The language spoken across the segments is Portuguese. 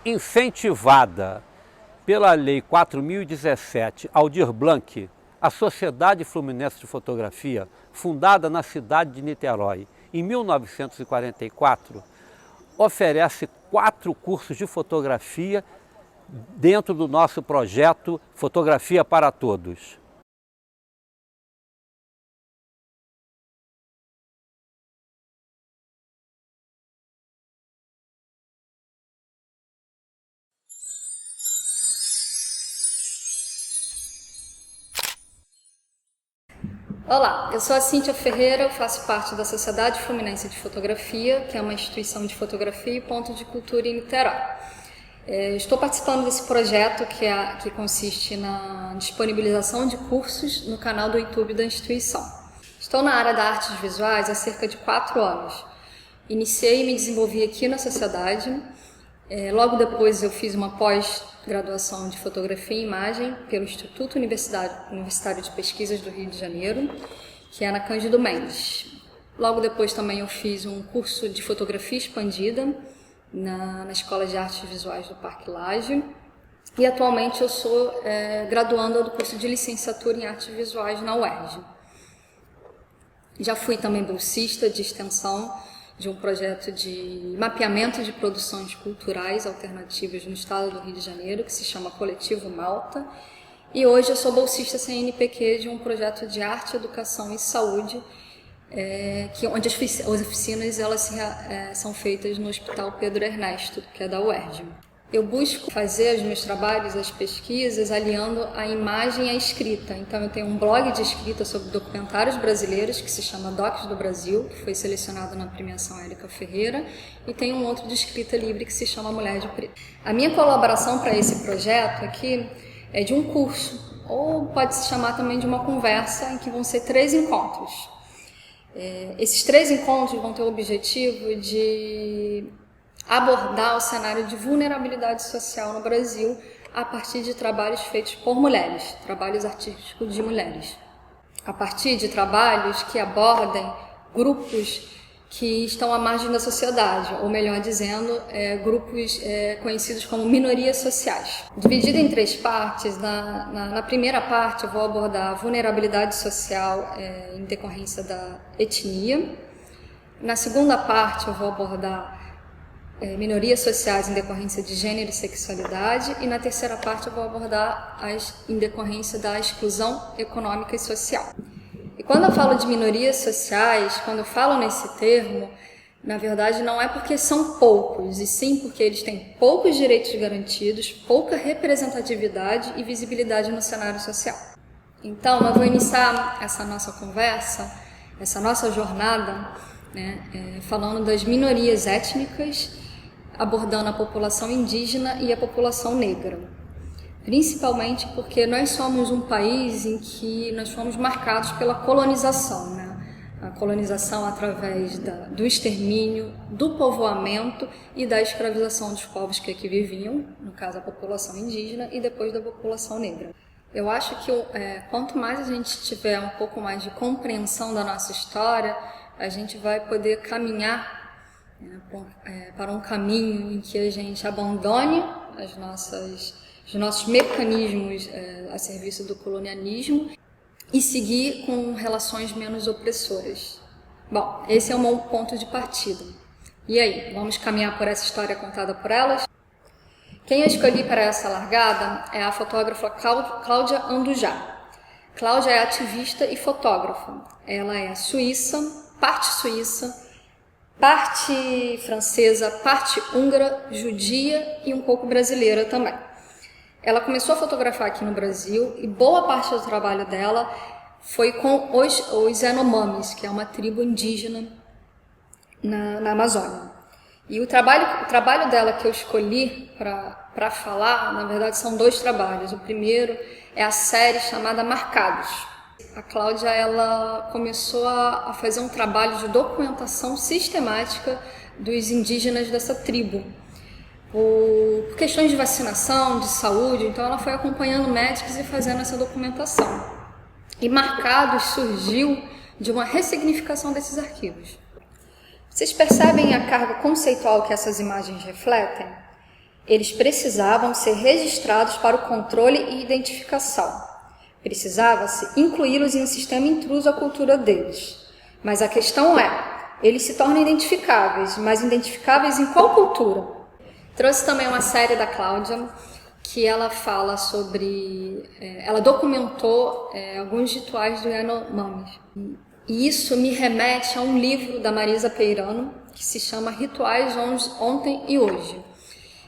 Incentivada pela Lei 4.017 Aldir Blanc, a Sociedade Fluminense de Fotografia, fundada na cidade de Niterói em 1944, oferece 4 cursos de fotografia dentro do nosso projeto Fotografia para Todos. Olá, eu sou a Cíntia Ferreira, eu faço parte da Sociedade Fluminense de Fotografia, que é uma instituição de fotografia e ponto de cultura em Niterói. Estou participando desse projeto que consiste na disponibilização de cursos no canal do YouTube da instituição. Estou na área da artes visuais há cerca de 4 anos. Iniciei e me desenvolvi aqui na sociedade. Logo depois eu fiz uma pós-graduação de fotografia e imagem pelo Instituto Universitário de Pesquisas do Rio de Janeiro, que é na Cândido Mendes. Logo depois também eu fiz um curso de fotografia expandida na Escola de Artes Visuais do Parque Lage, e atualmente eu sou graduanda do curso de licenciatura em artes visuais na UERJ. Já fui também bolsista de extensão de um projeto de mapeamento de produções culturais alternativas no estado do Rio de Janeiro, que se chama Coletivo Malta, e hoje eu sou bolsista CNPq de um projeto de arte, educação e saúde, onde as oficinas são feitas no Hospital Pedro Ernesto, que é da UERJ. Eu busco fazer os meus trabalhos, as pesquisas, aliando a imagem e a escrita. Então eu tenho um blog de escrita sobre documentários brasileiros, que se chama Docs do Brasil, que foi selecionado na premiação Érica Ferreira, e tem um outro de escrita livre que se chama Mulher de Preto. A minha colaboração para esse projeto aqui é de um curso, ou pode se chamar também de uma conversa, em que vão ser 3 encontros. Esses 3 encontros vão ter o objetivo de abordar o cenário de vulnerabilidade social no Brasil a partir de trabalhos feitos por mulheres, trabalhos artísticos de mulheres. A partir de trabalhos que abordem grupos que estão à margem da sociedade, ou melhor dizendo, grupos conhecidos como minorias sociais. Dividido em 3 partes, na primeira parte eu vou abordar a vulnerabilidade social em decorrência da etnia. Na segunda parte eu vou abordar minorias sociais em decorrência de gênero e sexualidade, e na terceira parte eu vou abordar em decorrência da exclusão econômica e social. E quando eu falo de minorias sociais, quando eu falo nesse termo, na verdade não é porque são poucos, e sim porque eles têm poucos direitos garantidos, pouca representatividade e visibilidade no cenário social. Então eu vou iniciar essa nossa conversa, essa nossa jornada, falando das minorias étnicas, abordando a população indígena e a população negra. Principalmente porque nós somos um país em que nós fomos marcados pela colonização, A colonização através do extermínio, do povoamento e da escravização dos povos que aqui viviam, no caso a população indígena e depois da população negra. Eu acho que quanto mais a gente tiver um pouco mais de compreensão da nossa história, a gente vai poder caminhar para um caminho em que a gente abandone os nossos mecanismos a serviço do colonialismo e seguir com relações menos opressoras. Bom, esse é o meu ponto de partida. E aí, vamos caminhar por essa história contada por elas? Quem eu escolhi para essa largada é a fotógrafa Cláudia Andujá. Cláudia é ativista e fotógrafa. Ela é suíça, parte francesa, parte húngara, judia e um pouco brasileira também. Ela começou a fotografar aqui no Brasil e boa parte do trabalho dela foi com os Yanomamis, que é uma tribo indígena na Amazônia. E o trabalho dela que eu escolhi para falar, na verdade, são 2 trabalhos. O primeiro é a série chamada Marcados. A Cláudia ela começou a fazer um trabalho de documentação sistemática dos indígenas dessa tribo, por questões de vacinação, de saúde. Então ela foi acompanhando médicos e fazendo essa documentação. E Marcados surgiu de uma ressignificação desses arquivos. Vocês percebem a carga conceitual que essas imagens refletem? Eles precisavam ser registrados para o controle e identificação. Precisava-se incluí-los em um sistema intruso à cultura deles. Mas a questão é, eles se tornam identificáveis, mas identificáveis em qual cultura? Trouxe também uma série da Cláudia, que ela fala sobre... ela documentou alguns rituais do Yanomami. E isso me remete a um livro da Marisa Peirano, que se chama Rituais Ontem e Hoje.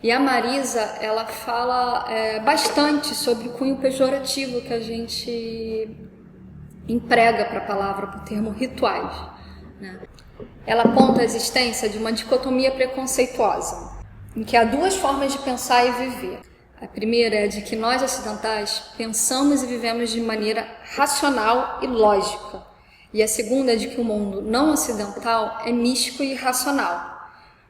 E a Marisa, ela fala bastante sobre o cunho pejorativo que a gente emprega para a palavra, para o termo rituais, né? Ela aponta a existência de uma dicotomia preconceituosa, em que há duas formas de pensar e viver. A primeira é de que nós ocidentais pensamos e vivemos de maneira racional e lógica. E a segunda é de que o mundo não ocidental é místico e irracional.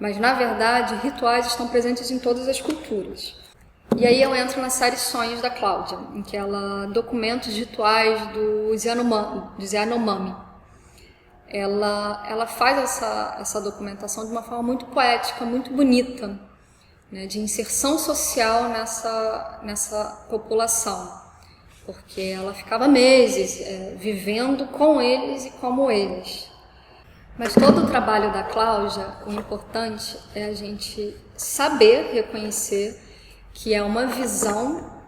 Mas, na verdade, rituais estão presentes em todas as culturas. E aí eu entro na série Sonhos da Cláudia, em que ela documenta os rituais dos Yanomami. Ela faz essa documentação de uma forma muito poética, muito bonita, né, de inserção social nessa população, porque ela ficava meses vivendo com eles e como eles. Mas todo o trabalho da Cláudia, o importante é a gente saber reconhecer que é uma visão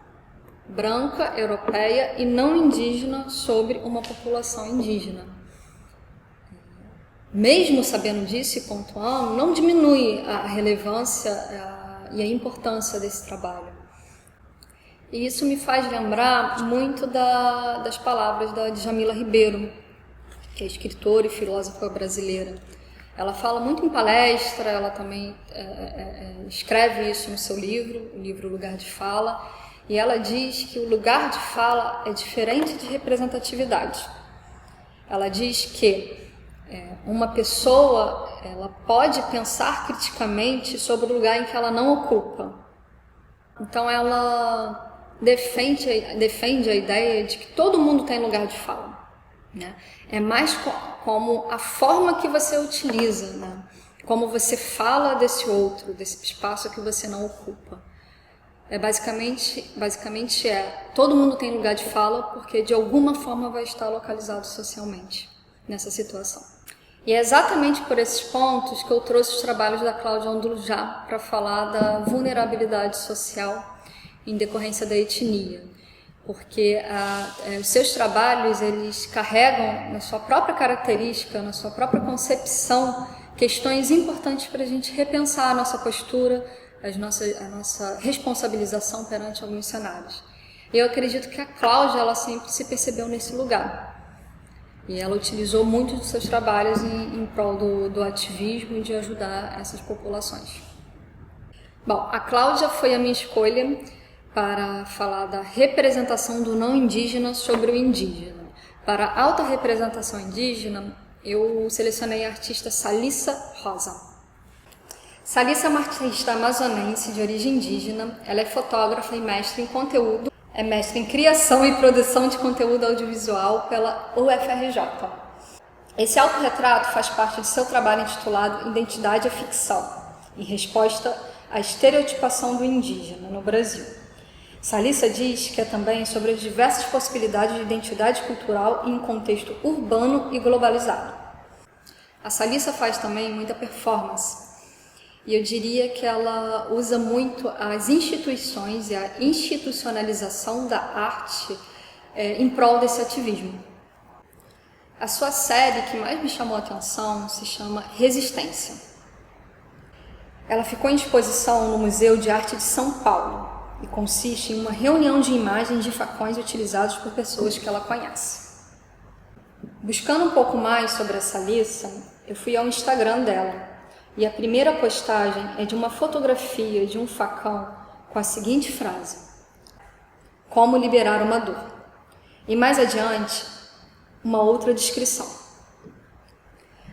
branca, europeia e não indígena sobre uma população indígena. Mesmo sabendo disso e pontuando, não diminui a relevância e a importância desse trabalho. E isso me faz lembrar muito das palavras da Djamila Ribeiro, que é escritora e filósofa brasileira. Ela fala muito em palestra, ela também escreve isso no seu livro, o livro Lugar de Fala, e ela diz que o lugar de fala é diferente de representatividade. Ela diz que uma pessoa ela pode pensar criticamente sobre o lugar em que ela não ocupa. Então ela defende a ideia de que todo mundo tem lugar de fala, né? É mais como a forma que você utiliza, né? Como você fala desse outro, desse espaço que você não ocupa. Basicamente todo mundo tem lugar de fala porque de alguma forma vai estar localizado socialmente nessa situação. E é exatamente por esses pontos que eu trouxe os trabalhos da Cláudia Andrujá para falar da vulnerabilidade social em decorrência da etnia. Porque os seus trabalhos, eles carregam na sua própria característica, na sua própria concepção, questões importantes para a gente repensar a nossa postura, a nossa responsabilização perante alguns cenários. Eu acredito que a Cláudia, ela sempre se percebeu nesse lugar. E ela utilizou muito dos seus trabalhos em prol do ativismo e de ajudar essas populações. Bom, a Cláudia foi a minha escolha para falar da representação do não indígena sobre o indígena. Para a autorrepresentação indígena, eu selecionei a artista Salissa Rosa. Salissa é uma artista amazonense de origem indígena, ela é fotógrafa e mestre em conteúdo, é mestre em criação e produção de conteúdo audiovisual pela UFRJ. Esse autorretrato faz parte de seu trabalho intitulado Identidade é Ficção, em resposta à estereotipação do indígena no Brasil. Salissa diz que é também sobre as diversas possibilidades de identidade cultural em um contexto urbano e globalizado. A Salissa faz também muita performance, e eu diria que ela usa muito as instituições e a institucionalização da arte em prol desse ativismo. A sua série que mais me chamou a atenção se chama Resistência. Ela ficou em exposição no Museu de Arte de São Paulo, e consiste em uma reunião de imagens de facões utilizados por pessoas que ela conhece. Buscando um pouco mais sobre a Salissa, eu fui ao Instagram dela, e a primeira postagem é de uma fotografia de um facão com a seguinte frase: como liberar uma dor. E mais adiante, uma outra descrição.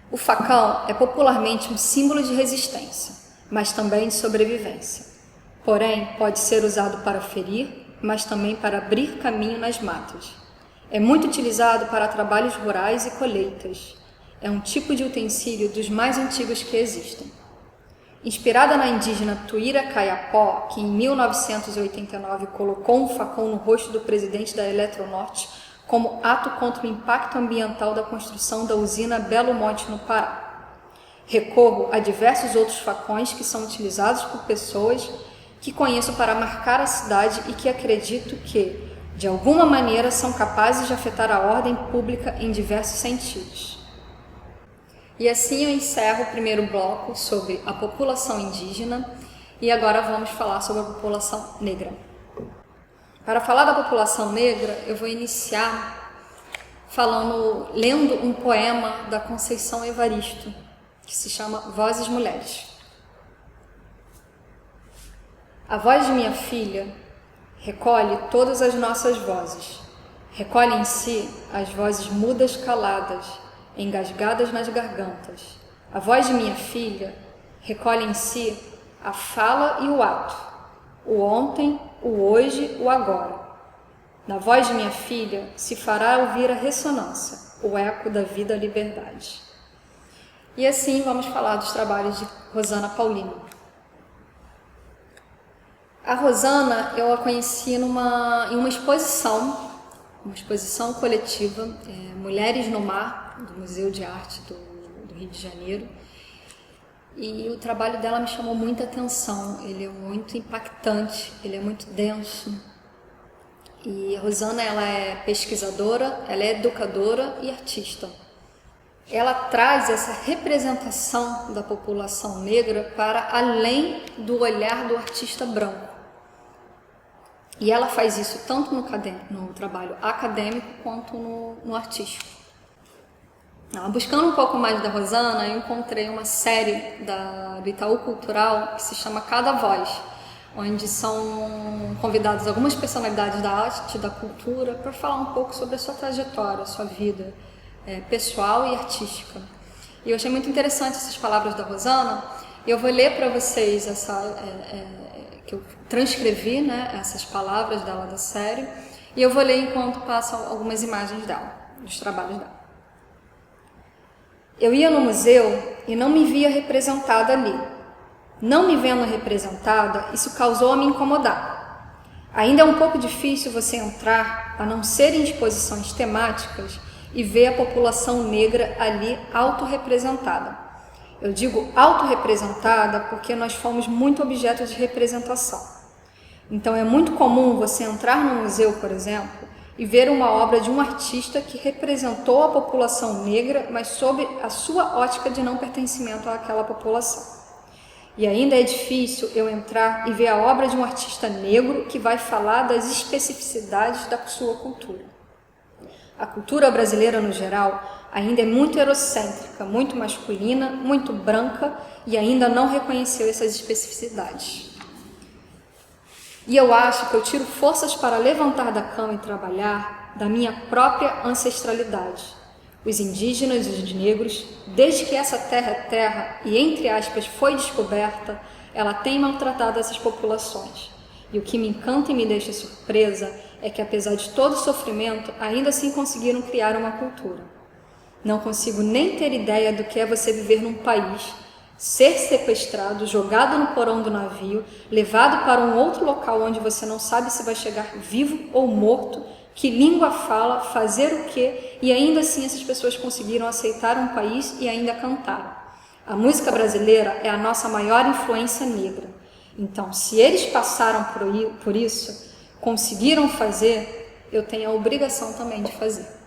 O facão é popularmente um símbolo de resistência, mas também de sobrevivência. Porém, pode ser usado para ferir, mas também para abrir caminho nas matas. É muito utilizado para trabalhos rurais e colheitas. É um tipo de utensílio dos mais antigos que existem. Inspirada na indígena Tuíra Caiapó, que em 1989 colocou um facão no rosto do presidente da Eletronorte como ato contra o impacto ambiental da construção da usina Belo Monte, no Pará. Recorro a diversos outros facões que são utilizados por pessoas que conheço para marcar a cidade e que acredito que, de alguma maneira, são capazes de afetar a ordem pública em diversos sentidos. E assim eu encerro o primeiro bloco sobre a população indígena e agora vamos falar sobre a população negra. Para falar da população negra, eu vou iniciar lendo um poema da Conceição Evaristo, que se chama Vozes Mulheres. A voz de minha filha recolhe todas as nossas vozes, recolhe em si as vozes mudas caladas, engasgadas nas gargantas. A voz de minha filha recolhe em si a fala e o ato, o ontem, o hoje, o agora. Na voz de minha filha se fará ouvir a ressonância, o eco da vida à liberdade. E assim vamos falar dos trabalhos de Rosana Paulino. A Rosana eu a conheci em uma exposição coletiva, Mulheres no Mar, do Museu de Arte do Rio de Janeiro. E o trabalho dela me chamou muita atenção, ele é muito impactante, ele é muito denso. E a Rosana, ela é pesquisadora, ela é educadora e artista. Ela traz essa representação da população negra para além do olhar do artista branco. E ela faz isso tanto no trabalho acadêmico quanto no artístico. Buscando um pouco mais da Rosana, eu encontrei uma série do Itaú Cultural que se chama Cada Voz, onde são convidadas algumas personalidades da arte e da cultura para falar um pouco sobre a sua trajetória, a sua vida pessoal e artística. E eu achei muito interessante essas palavras da Rosana, e eu vou ler para vocês que eu transcrevi, né, essas palavras dela da série, e eu vou ler enquanto passam algumas imagens dela, dos trabalhos dela. Eu ia no museu e não me via representada ali. Não me vendo representada, isso causou a me incomodar. Ainda é um pouco difícil você entrar, a não ser em exposições temáticas, e ver a população negra ali autorrepresentada. Eu digo autorrepresentada porque nós fomos muito objeto de representação. Então é muito comum você entrar no museu, por exemplo, e ver uma obra de um artista que representou a população negra, mas sob a sua ótica de não pertencimento àquela população. E ainda é difícil eu entrar e ver a obra de um artista negro que vai falar das especificidades da sua cultura. A cultura brasileira, no geral, ainda é muito eurocêntrica, muito masculina, muito branca e ainda não reconheceu essas especificidades. E eu acho que eu tiro forças para levantar da cama e trabalhar da minha própria ancestralidade. Os indígenas e os negros, desde que essa terra é terra e, entre aspas, foi descoberta, ela tem maltratado essas populações. E o que me encanta e me deixa surpresa é que, apesar de todo o sofrimento, ainda assim conseguiram criar uma cultura. Não consigo nem ter ideia do que é você viver num país, ser sequestrado, jogado no porão do navio, levado para um outro local onde você não sabe se vai chegar vivo ou morto, que língua fala, fazer o quê, e ainda assim essas pessoas conseguiram aceitar um país e ainda cantaram. A música brasileira é a nossa maior influência negra. Então, se eles passaram por isso, conseguiram fazer, eu tenho a obrigação também de fazer.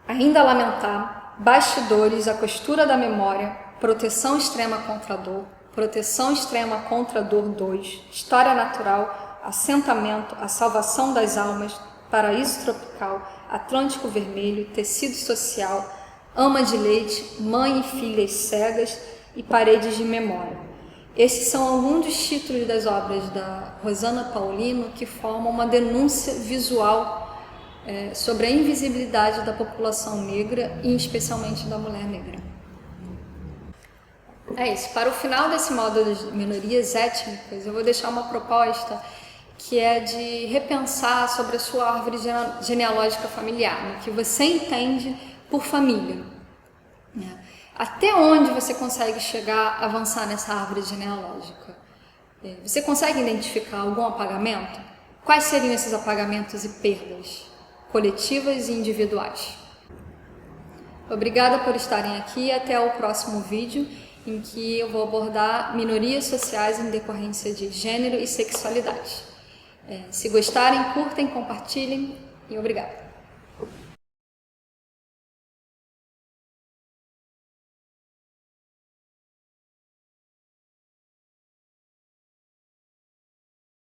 Ainda lamentar, bastidores, a costura da memória, proteção extrema contra a dor, proteção extrema contra a dor 2, história natural, assentamento, a salvação das almas, paraíso tropical, Atlântico Vermelho, tecido social, ama de leite, mãe e filhas cegas e paredes de memória. Esses são alguns dos títulos das obras da Rosana Paulino que formam uma denúncia visual sobre a invisibilidade da população negra e especialmente da mulher negra. É isso. Para o final desse módulo de minorias étnicas, eu vou deixar uma proposta que é de repensar sobre a sua árvore genealógica familiar, no que você entende por família. Até onde você consegue chegar, avançar nessa árvore genealógica? Você consegue identificar algum apagamento? Quais seriam esses apagamentos e perdas coletivas e individuais? Obrigada por estarem aqui e até o próximo vídeo, em que eu vou abordar minorias sociais em decorrência de gênero e sexualidade. Se gostarem, curtem, compartilhem e obrigada.